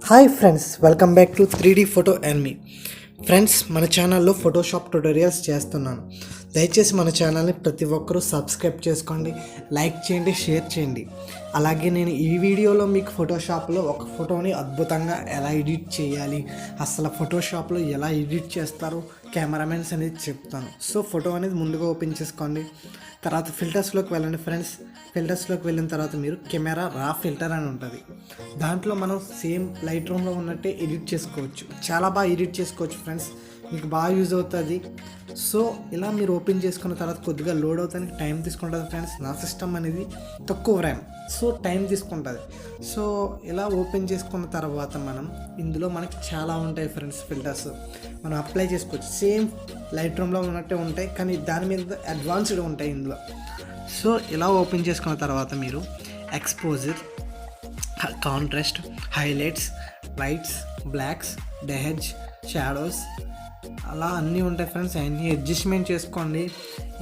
Hi friends, welcome back to 3D photo and me friends. మన ఛానల్లో Photoshop tutorials చేస్తున్నాను. దయచేసి మన ఛానల్ని ప్రతి ఒక్కరూ సబ్స్క్రైబ్ చేసుకోండి, లైక్ చేయండి, షేర్ చేయండి. అలాగే నేను ఈ వీడియోలో మీకు ఫోటోషాప్లో ఒక ఫోటోని అద్భుతంగా ఎలా ఎడిట్ చేయాలి, అసలు ఫోటోషాప్లో ఎలా ఎడిట్ చేస్తారు కెమెరామెన్స్ అనేది చెప్తాను. సో ఫోటో అనేది ముందుగా ఓపెన్ చేసుకోండి. తర్వాత ఫిల్టర్స్లోకి వెళ్ళండి ఫ్రెండ్స్. ఫిల్టర్స్లోకి వెళ్ళిన తర్వాత మీరు కెమెరా రా ఫిల్టర్ అని ఉంటుంది. దాంట్లో మనం సేమ్ లైట్ రూమ్లో ఉన్నట్టే ఎడిట్ చేసుకోవచ్చు. చాలా బాగా ఎడిట్ చేసుకోవచ్చు ఫ్రెండ్స్, మీకు బాగా యూజ్ అవుతుంది. సో ఇలా మీరు ఓపెన్ చేసుకున్న తర్వాత కొద్దిగా లోడ్ అవుతానికి టైం తీసుకుంటుంది ఫ్రెండ్స్. నా సిస్టమ్ అనేది తక్కువ ర్యామ్, సో టైం తీసుకుంటుంది. సో ఇలా ఓపెన్ చేసుకున్న తర్వాత ఇందులో మనకి చాలా ఉంటాయి ఫ్రెండ్స్. ఫిల్టర్స్ మనం అప్లై చేసుకోవచ్చు. సేమ్ లైట్ రూమ్లో ఉన్నట్టే ఉంటాయి, కానీ దాని మీద అడ్వాన్స్డ్ ఉంటాయి ఇందులో. సో ఇలా ఓపెన్ చేసుకున్న తర్వాత మీరు exposure, contrast, highlights, whites, blacks, dehaze, shadows అలా అన్నీ ఉంటాయి ఫ్రెండ్స్. అన్నీ అడ్జస్ట్మెంట్ చేసుకోండి.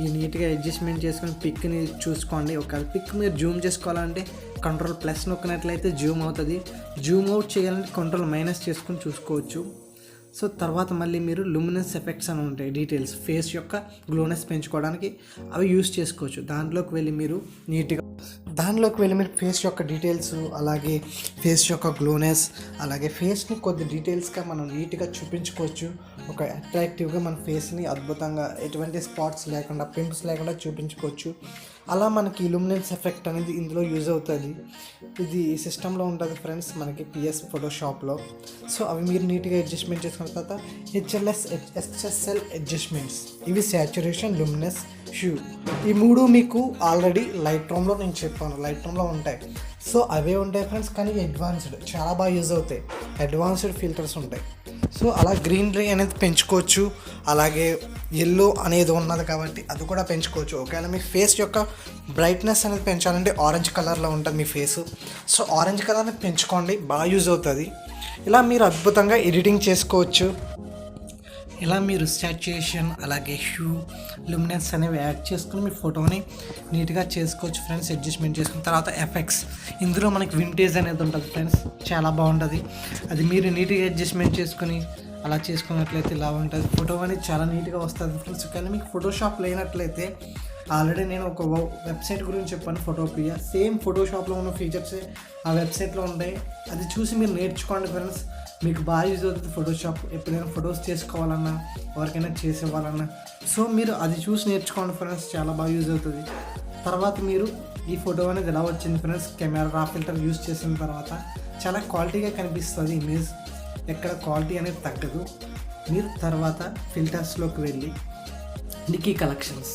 ఈ నీట్గా అడ్జస్ట్మెంట్ చేసుకొని పిక్ని చూసుకోండి. ఒకవేళ పిక్ మీరు జూమ్ చేసుకోవాలంటే కంట్రోల్+ నొక్కినట్లయితే జూమ్ అవుతుంది. జూమ్ అవుట్ చేయాలంటే కంట్రోల్- చేసుకొని చూసుకోవచ్చు. సో తర్వాత మళ్ళీ మీరు లూమినెన్స్ ఎఫెక్ట్స్ అని ఉంటాయి, డీటెయిల్స్, ఫేస్ యొక్క గ్లోనెస్ పెంచుకోవడానికి అవి యూస్ చేసుకోవచ్చు. దాంట్లోకి వెళ్ళి మీరు ఫేస్ యొక్క డీటెయిల్స్, అలాగే ఫేస్ యొక్క గ్లోనెస్, అలాగే ఫేస్ని కొద్ది డీటెయిల్స్గా మనం నీట్గా చూపించుకోవచ్చు. ఒక అట్రాక్టివ్గా మన ఫేస్ని అద్భుతంగా ఎటువంటి స్పాట్స్ లేకుండా, పింపుల్స్ లేకుండా చూపించుకోవచ్చు. అలా మనకి లూమినెన్స్ ఎఫెక్ట్ అనేది ఇందులో యూజ్ అవుతుంది. ఇది ఈ సిస్టంలో ఉంటుంది ఫ్రెండ్స్, మనకి PS ఫోటోషాప్లో. సో అవి మీరు నీట్గా అడ్జస్ట్మెంట్ చేసుకున్న తర్వాత HLS, HSL అడ్జస్ట్మెంట్స్, ఇవి సాచురేషన్, లూమినెస్, హ్యూ, ఈ మూడు మీకు ఆల్రెడీ లైట్ రూమ్లో నేను చెప్పాను, లైట్ రూమ్లో ఉంటాయి. సో అవే ఉంటాయి ఫ్రెండ్స్, కానీ అడ్వాన్స్డ్ చాలా బాగా యూజ్ అవుతాయి. అడ్వాన్స్డ్ ఫిల్టర్స్ ఉంటాయి. సో అలా గ్రీనరీ అనేది పెంచుకోవచ్చు. అలాగే ఎల్లో అనేది ఉన్నది కాబట్టి అది కూడా పెంచుకోవచ్చు. ఒకవేళ మీ ఫేస్ యొక్క బ్రైట్నెస్ అనేది పెంచాలంటే ఆరెంజ్ కలర్లో ఉంటుంది మీ ఫేస్. సో ఆరెంజ్ కలర్ని పెంచుకోండి, బాగా యూజ్ అవుతుంది. ఇలా మీరు అద్భుతంగా ఎడిటింగ్ చేసుకోవచ్చు. ఇలా మీరు సాచురేషన్, అలాగే హ్యూ, లూమినెన్స్ అనేవి యాడ్ చేసుకుని మీ ఫోటోని నీట్గా చేసుకోవచ్చు ఫ్రెండ్స్. అడ్జస్ట్మెంట్ చేసుకున్న తర్వాత ఎఫెక్ట్స్, ఇందులో మనకి వింటేజ్ అనేది ఉంటుంది ఫ్రెండ్స్, చాలా బాగుంటుంది. అది మీరు నీట్గా అడ్జస్ట్మెంట్ చేసుకుని అలా చేసుకున్నట్లయితే ఇలా ఉంటుంది. ఫోటో అనేది చాలా నీట్గా వస్తుంది ఫ్రెండ్స్. కానీ మీకు ఫోటోషాప్ లేనట్లయితే ఆల్రెడీ నేను ఒక వెబ్సైట్ గురించి చెప్పాను, ఫోటోపియా. సేమ్ ఫోటోషాప్లో ఉన్న ఫీచర్సే ఆ వెబ్సైట్లో ఉంటాయి. అది చూసి మీరు నేర్చుకోండి ఫ్రెండ్స్, మీకు బాగా యూజ్ అవుతుంది ఫోటోషాప్. ఎప్పుడైనా ఫొటోస్ చేసుకోవాలన్నా, ఎవరికైనా చేసేవాలన్నా, సో మీరు అది చూసి నేర్చుకోండి ఫ్రెండ్స్, చాలా బాగా యూజ్ అవుతుంది. తర్వాత మీరు ఈ ఫోటో అనేది ఎలా వచ్చింది ఫ్రెండ్స్, కెమెరా రా ఫిల్టర్ యూజ్ చేసిన తర్వాత చాలా క్వాలిటీగా కనిపిస్తుంది ఇమేజ్, ఎక్కడ క్వాలిటీ అనేది తగ్గదు. మీరు తర్వాత ఫిల్టర్స్లోకి వెళ్ళి నికీ కలెక్షన్స్,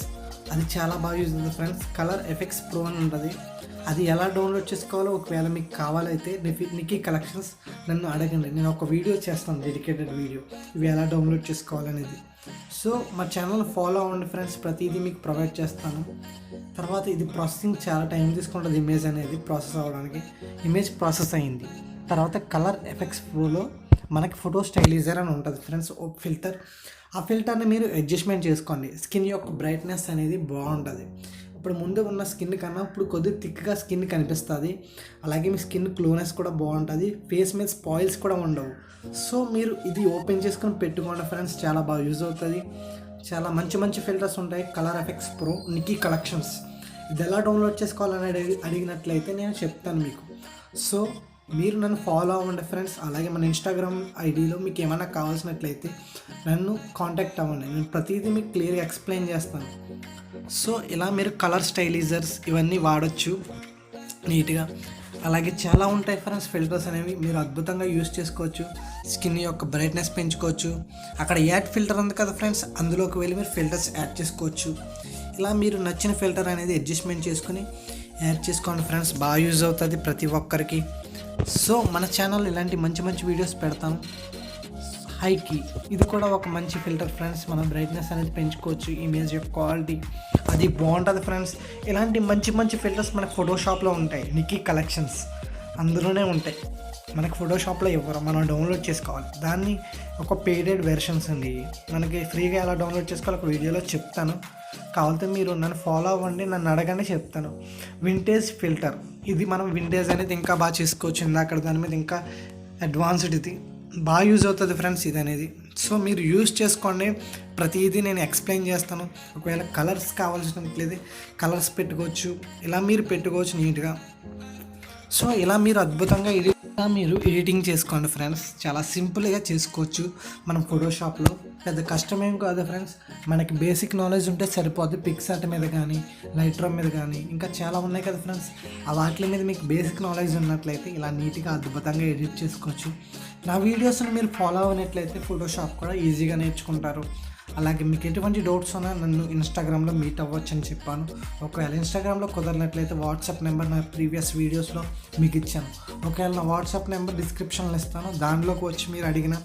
అది చాలా బాగా యూజ్ అవుతుంది ఫ్రెండ్స్. కలర్ ఎఫెక్ట్స్ ప్రో అని ఉంటుంది, అది ఎలా డౌన్లోడ్ చేసుకోవాలో ఒకవేళ మీకు కావాలైతే నికీ కలెక్షన్స్ నన్ను అడగండి, నేను ఒక వీడియో చేస్తాను, డెడికేటెడ్ వీడియో, ఇవి ఎలా డౌన్లోడ్ చేసుకోవాలనేది. సో మా ఛానల్ ఫాలో అవ్వండి ఫ్రెండ్స్, ప్రతిదీ మీకు ప్రొవైడ్ చేస్తాను. తర్వాత ఇది ప్రాసెసింగ్ చాలా టైం తీసుకుంటుంది, ఇమేజ్ అనేది ప్రాసెస్ అవ్వడానికి. ఇమేజ్ ప్రాసెస్ అయింది తర్వాత కలర్ ఎఫెక్ట్స్ ప్రోలో మనకి ఫోటో స్టైలైజర్ అని ఉంటుంది ఫ్రెండ్స్, ఒక ఫిల్టర్. ఆ ఫిల్టర్ని మీరు అడ్జస్ట్మెంట్ చేసుకోండి. స్కిన్ యొక్క బ్రైట్నెస్ అనేది బాగుంటుంది. ఇప్పుడు ముందు ఉన్న స్కిన్ కన్నా ఇప్పుడు కొద్దిగా థిక్గా స్కిన్ కనిపిస్తుంది. అలాగే మీ స్కిన్ గ్లోనెస్ కూడా బాగుంటుంది, ఫేస్ మీద స్పాయిల్స్ కూడా ఉండవు. సో మీరు ఇది ఓపెన్ చేసుకొని పెట్టుకోండి ఫ్రెండ్స్, చాలా బాగా యూజ్ అవుతుంది. చాలా మంచి మంచి ఫిల్టర్స్ ఉంటాయి. కలర్ ఎఫెక్ట్స్ ప్రో, నికీ కలెక్షన్స్, ఇది ఎలా డౌన్లోడ్ చేసుకోవాలని అడిగినట్లయితే నేను చెప్తాను మీకు. సో మీరు నన్ను ఫాలో అవ్వండి ఫ్రెండ్స్. అలాగే మన ఇన్స్టాగ్రామ్ ఐడిలో మీకు ఏమైనా కావాల్సినట్లయితే నన్ను కాంటాక్ట్ అవ్వండి, నేను ప్రతిదీ మీకు క్లియర్గా ఎక్స్ప్లెయిన్ చేస్తాను. సో ఇలా మీరు కలర్ స్టైలైజర్స్ ఇవన్నీ వాడచ్చు నీట్గా. అలాగే చాలా ఉంటాయి ఫ్రెండ్స్ ఫిల్టర్స్ అనేవి, మీరు అద్భుతంగా యూస్ చేసుకోవచ్చు. స్కిన్ యొక్క బ్రైట్నెస్ పెంచుకోవచ్చు. అక్కడ యాడ్ ఫిల్టర్ ఉంది కదా ఫ్రెండ్స్, అందులోకి వెళ్ళి మీరు ఫిల్టర్స్ యాడ్ చేసుకోవచ్చు. ఇలా మీరు నచ్చిన ఫిల్టర్ అనేది అడ్జస్ట్మెంట్ చేసుకుని యాడ్ చేసుకోండి ఫ్రెండ్స్, బాగా యూజ్ అవుతుంది ప్రతి ఒక్కరికి. సో మన ఛానల్ ఇలాంటి మంచి మంచి వీడియోస్ పెడతాను. హైకి ఇది కూడా ఒక మంచి ఫిల్టర్ ఫ్రెండ్స్, మనం బ్రైట్నెస్ అనేది పెంచుకోవచ్చు, ఇమేజ్ యొక్క క్వాలిటీ అది బాగుంటుంది ఫ్రెండ్స్. ఇలాంటి మంచి మంచి ఫిల్టర్స్ మనకి ఫోటోషాప్లో ఉంటాయి, నికీ కలెక్షన్స్ అందులోనే ఉంటాయి. మనకి ఫోటోషాప్లో ఇవ్వరు, మనం డౌన్లోడ్ చేసుకోవాలి. దాన్ని ఒక పెయిడెడ్ వెర్షన్స్ అండి, మనకి ఫ్రీగా ఎలా డౌన్లోడ్ చేసుకోవాలి ఒక వీడియోలో చెప్తాను. కావాలంటే మీరు నన్ను ఫాలో అవ్వండి, నన్ను అడగండి, చెప్తాను. వింటేజ్ ఫిల్టర్, ఇది మనం వింటేజ్ అనేది ఇంకా బాగా చేసుకోవచ్చు. ఇందాక దాని మీద ఇంకా అడ్వాన్స్డ్ ఇది బాగా యూజ్ అవుతుంది ఫ్రెండ్స్ ఇది అనేది. సో మీరు యూజ్ చేసుకోండి, ప్రతిదీ నేను ఎక్స్ప్లెయిన్ చేస్తాను. ఒకవేళ కలర్స్ కావాల్సినట్లయితే కలర్స్ పెట్టుకోవచ్చు, ఇలా మీరు పెట్టుకోవచ్చు నీట్గా. సో ఇలా మీరు అద్భుతంగా మీరు ఎడిటింగ్ చేసుకోండి ఫ్రెండ్స్. చాలా సింపుల్గా చేసుకోవచ్చు మనం ఫోటోషాప్లో. పెద్ద కష్టమేం కాదు ఫ్రెండ్స్, మనకి బేసిక్ నాలెడ్జ్ ఉంటే సరిపోద్ది. పిక్సార్ట్ మీద కానీ, లైట్రూమ్ మీద కానీ, ఇంకా చాలా ఉన్నాయి కదా ఫ్రెండ్స్. ఆ వాటి మీద మీకు బేసిక్ నాలెడ్జ్ ఉన్నట్లయితే ఇలా నీట్గా అద్భుతంగా ఎడిట్ చేసుకోవచ్చు. నా వీడియోస్ని మీరు ఫాలో అయినట్లయితే ఫోటోషాప్ కూడా ఈజీగా నేర్చుకుంటారు. అలాగే మీకు ఎటువంటి డౌట్స్ ఉన్నా నన్ను ఇన్స్టాగ్రామ్లో మీట్ అవ్వచ్చు అని చెప్పాను. ఒకవేళ ఇన్స్టాగ్రామ్లో కుదరనట్లయితే వాట్సాప్ నెంబర్ నా ప్రీవియస్ వీడియోస్లో మీకు ఇచ్చాను. ఒకవేళ నా వాట్సాప్ నెంబర్ డిస్క్రిప్షన్లో ఇస్తాను, దానిలోకి వచ్చి మీరు అడిగిన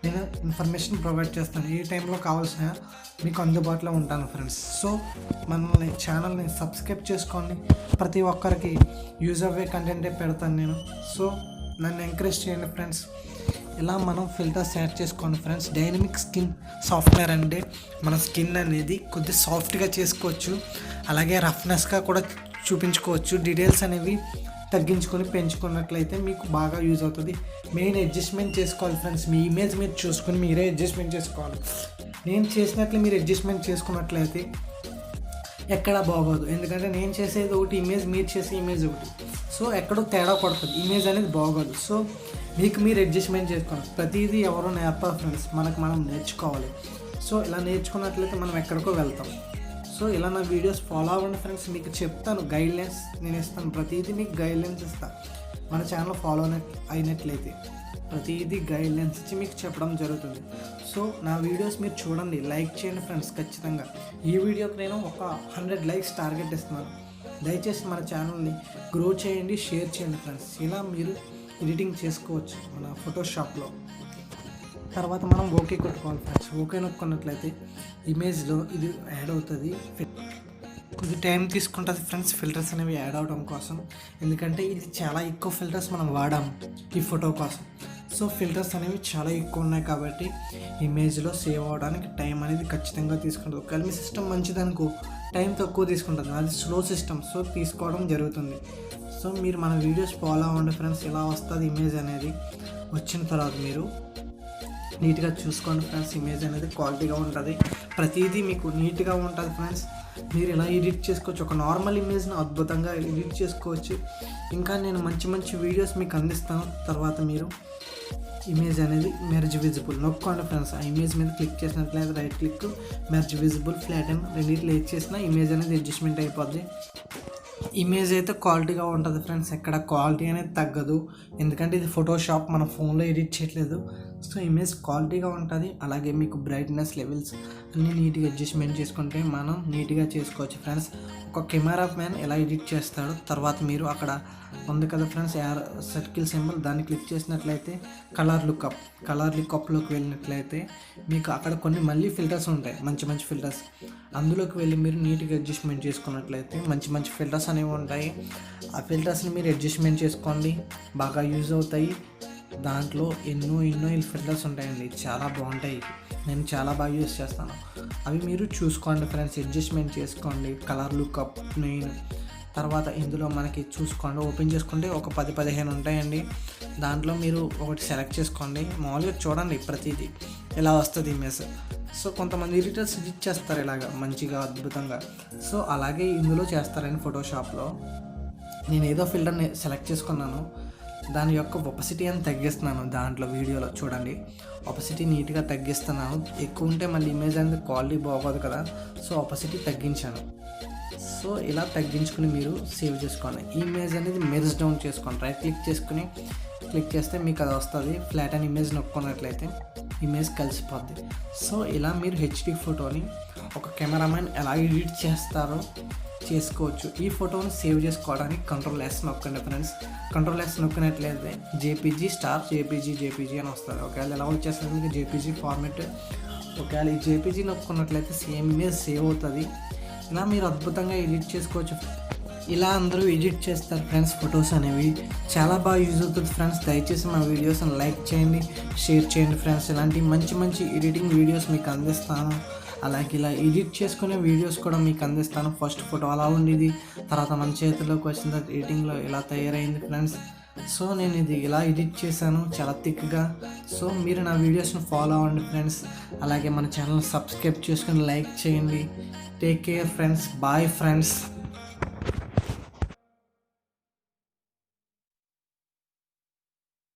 నేను ఇన్ఫర్మేషన్ ప్రొవైడ్ చేస్తాను. ఏ టైంలో కావాల్సిన మీకు అందుబాటులో ఉంటాను ఫ్రెండ్స్. సో మనల్ని ఛానల్ని సబ్స్క్రైబ్ చేసుకోండి, ప్రతి ఒక్కరికి యూజ్ అవ్వే కంటెంటే పెడతాను నేను. సో నన్ను ఎంకరేజ్ చేయండి ఫ్రెండ్స్. ఇలా మనం ఫిల్టర్స్ యాడ్ చేసుకోండి ఫ్రెండ్స్. డైనమిక్ స్కిన్ సాఫ్ట్వేర్ అంటే మన స్కిన్ అనేది కొద్దిగా సాఫ్ట్గా చేసుకోవచ్చు, అలాగే రఫ్నెస్గా కూడా చూపించుకోవచ్చు. డీటెయిల్స్ అనేవి తగ్గించుకొని పెంచుకున్నట్లయితే మీకు బాగా యూజ్ అవుతుంది. మెయిన్ అడ్జస్ట్మెంట్ చేసుకోవాలి ఫ్రెండ్స్. మీ ఇమేజ్ మీరు చూసుకొని మీరే అడ్జస్ట్మెంట్ చేసుకోవాలి. నేను చేసినట్లు మీరు అడ్జస్ట్మెంట్ చేసుకున్నట్లయితే ఎక్కడా బాగోదు. ఎందుకంటే నేను చేసేది ఒకటి, ఇమేజ్ మీరు చేసే ఇమేజ్ ఒకటి. సో ఎక్కడో తేడా పడుతుంది, ఇమేజ్ అనేది బాగోదు. సో మీకు మీరు అడ్జస్ట్మెంట్ చేసుకోవాలి. ప్రతిదీ ఎవరో నేర్పాలి ఫ్రెండ్స్, మనకు మనం నేర్చుకోవాలి. సో ఇలా నేర్చుకున్నట్లయితే మనం ఎక్కడికో వెళ్తాం. సో ఇలా నా వీడియోస్ ఫాలో అవ్వండి ఫ్రెండ్స్. మీకు చెప్తాను, గైడ్లైన్స్ నేను ఇస్తాను, ప్రతిదీ మీకు గైడ్లైన్స్ ఇస్తాను. మన ఛానల్ ఫాలో అయినట్లయితే ప్రతిదీ గైడ్లైన్స్ ఇచ్చి మీకు చెప్పడం జరుగుతుంది. సో నా వీడియోస్ మీరు చూడండి, లైక్ చేయండి ఫ్రెండ్స్ ఖచ్చితంగా. ఈ వీడియోకి నేను ఒక 100 లైక్స్ టార్గెట్ ఇస్తున్నాను. దయచేసి మన ఛానల్ని గ్రో చేయండి, షేర్ చేయండి ఫ్రెండ్స్. ఇలా మీరు ఎడిటింగ్ చేసుకోవచ్చు మన ఫోటోషాప్లో. తర్వాత మనం ఓకే కొట్టుకోవాలి ఫ్రెండ్స్. ఓకే నొక్కున్నట్లయితే ఇమేజ్లో ఇది యాడ్ అవుతుంది. కొద్ది టైం తీసుకుంటుంది ఫ్రెండ్స్ ఫిల్టర్స్ అనేవి యాడ్ అవడం కోసం, ఎందుకంటే ఇది చాలా ఎక్కువ ఫిల్టర్స్ మనం వాడాము ఈ ఫోటో కోసం. సో ఫిల్టర్స్ అనేవి చాలా ఎక్కువ ఉన్నాయి కాబట్టి ఇమేజ్లో సేవ్ అవ్వడానికి టైం అనేది ఖచ్చితంగా తీసుకుంటుంది. ఒకవేళ మీ సిస్టమ్ మంచిదనుకో టైం తక్కువ తీసుకుంటుంది, అది స్లో సిస్టమ్, సో తీసుకోవడం జరుగుతుంది. సో మీరు మన వీడియోస్ ఫాలో అవ్వండి ఫ్రెండ్స్. ఇలా వస్తుంది ఇమేజ్ అనేది. వచ్చిన తర్వాత మీరు నీట్గా చూసుకోండి ఫ్రెండ్స్. ఇమేజ్ అనేది క్వాలిటీగా ఉంటుంది, ప్రతిదీ మీకు నీట్గా ఉంటుంది ఫ్రెండ్స్. మీరు ఇలా ఎడిట్ చేసుకోవచ్చు, ఒక నార్మల్ ఇమేజ్ని అద్భుతంగా ఎడిట్ చేసుకోవచ్చు. ఇంకా నేను మంచి మంచి వీడియోస్ మీకు అందిస్తాను. తర్వాత మీరు ఇమేజ్ అనేది మెర్జ్ విజిబుల్ నొక్కండి ఫ్రెండ్స్. ఆ ఇమేజ్ మీద క్లిక్ చేసినట్లయితే right click, merge visible, flatten రెండింటిలో ఏది చేసినా ఇమేజ్ అనేది అడ్జస్ట్మెంట్ అయిపోద్ది. ఇమేజ్ అయితే క్వాలిటీగా ఉంటుంది ఫ్రెండ్స్, ఎక్కడ క్వాలిటీ అనేది తగ్గదు. ఎందుకంటే ఇది ఫోటోషాప్, మన ఫోన్లో ఎడిట్ చేయట్లేదు. సో ఇమేజ్ క్వాలిటీగా ఉంటుంది. అలాగే మీకు బ్రైట్నెస్ లెవెల్స్ అన్నీ నీట్గా అడ్జస్ట్మెంట్ చేసుకుంటే మనం నీట్గా చేసుకోవచ్చు ఫ్రెండ్స్. ఒక కెమెరా మ్యాన్ ఎలా ఎడిట్ చేస్తాడో, తర్వాత మీరు అక్కడ ఉంది కదా ఫ్రెండ్స్ సర్కిల్ సింబల్, దాన్ని క్లిక్ చేసినట్లయితే కలర్ లుక్అప్లోకి వెళ్ళినట్లయితే మీకు అక్కడ కొన్ని మళ్ళీ ఫిల్టర్స్ ఉంటాయి, మంచి మంచి ఫిల్టర్స్. అందులోకి వెళ్ళి మీరు నీట్గా అడ్జస్ట్మెంట్ చేసుకున్నట్లయితే మంచి మంచి ఫిల్టర్స్ అనేవి ఉంటాయి. ఆ ఫిల్టర్స్ని మీరు అడ్జస్ట్మెంట్ చేసుకోండి, బాగా యూజ్ అవుతాయి. దాంట్లో ఎన్నో ఫిల్టర్స్ ఉంటాయండి, చాలా బాగుంటాయి. నేను చాలా బాగా యూజ్ చేస్తాను. అవి మీరు చూసుకోండి ఫ్రెండ్స్, అడ్జస్ట్మెంట్ చేసుకోండి. Colour look up main. తర్వాత ఇందులో మనకి చూసుకోండి, ఓపెన్ చేసుకుంటే ఒక 10-15 ఉంటాయండి. దాంట్లో మీరు ఒకటి సెలెక్ట్ చేసుకోండి. మామూలుగా చూడండి, ప్రతిదీ ఇలా వస్తుంది ఇమేజ్. సో కొంతమంది ఎడిటర్స్ ఎడిట్ చేస్తారు ఇలాగా మంచిగా అద్భుతంగా. సో అలాగే ఇందులో చేస్తారండి ఫోటోషాప్లో. నేను ఏదో ఫిల్టర్ని సెలెక్ట్ చేసుకున్నాను, దాని యొక్క ఒపసిటీ అని తగ్గిస్తున్నాను. దాంట్లో వీడియోలో చూడండి, ఒపసిటీ నీట్గా తగ్గిస్తున్నాను. ఎక్కువ ఉంటే మళ్ళీ ఇమేజ్ అనేది క్వాలిటీ బాగోదు కదా, సో ఒపసిటీ తగ్గించాను. సో ఇలా తగ్గించుకుని మీరు సేవ్ చేసుకోండి. ఈ ఇమేజ్ అనేది మెర్జ్ డౌన్ చేసుకోండి. రైట్ క్లిక్ చేస్తే మీకు అది వస్తుంది. ఫ్లాట్ అండ్ ఇమేజ్ నొక్కున్నట్లయితే ఇమేజ్ కలిసిపోద్ది. సో ఇలా మీరు హెచ్డి ఫోటోని ఒక కెమెరామ్యాన్ ఎలా ఎడిట్ చేస్తారో చేసుకోవచ్చు. ఈ ఫోటోని సేవ్ చేసుకోవడానికి Ctrl+S నొక్కండి ఫ్రెండ్స్. Ctrl+S నొక్కినట్లయితే జేపీజీ అని వస్తుంది. ఒకవేళ ఎలా వచ్చేస్తుంది మీకు జేపీజీ ఫార్మెట్. ఒకవేళ ఈ జేపీజీ నొక్కున్నట్లయితే సేమ్ ఇమేజ్ సేవ్ అవుతుంది. ఇలా మీరు అద్భుతంగా ఎడిట్ చేసుకోవచ్చు. ఇలా అందరూ ఎడిట్ చేస్తారు ఫ్రెండ్స్ ఫొటోస్ అనేవి. చాలా బాగా యూజ్ అవుతుంది ఫ్రెండ్స్. దయచేసి మా వీడియోస్ని లైక్ చేయండి, షేర్ చేయండి ఫ్రెండ్స్. ఇలాంటి మంచి మంచి ఎడిటింగ్ వీడియోస్ మీకు అందిస్తాను. అలాగే ఇలా ఎడిట్ చేసుకునే వీడియోస్ కూడా మీకు అందిస్తాను. ఫస్ట్ ఫోటో అలా ఉండేది, తర్వాత మన చేతిలోకి వచ్చిన తర్వాత ఎడిటింగ్లో ఇలా తయారైంది ఫ్రెండ్స్. సో నేను ఇది ఇలా ఎడిట్ చేశాను చాలా థిక్గా. సో మీరు నా వీడియోస్ని ఫాలో అవ్వండి ఫ్రెండ్స్. అలాగే మన ఛానల్ సబ్స్క్రైబ్ చేసుకొని లైక్ చేయండి. Take care friends. Bye friends.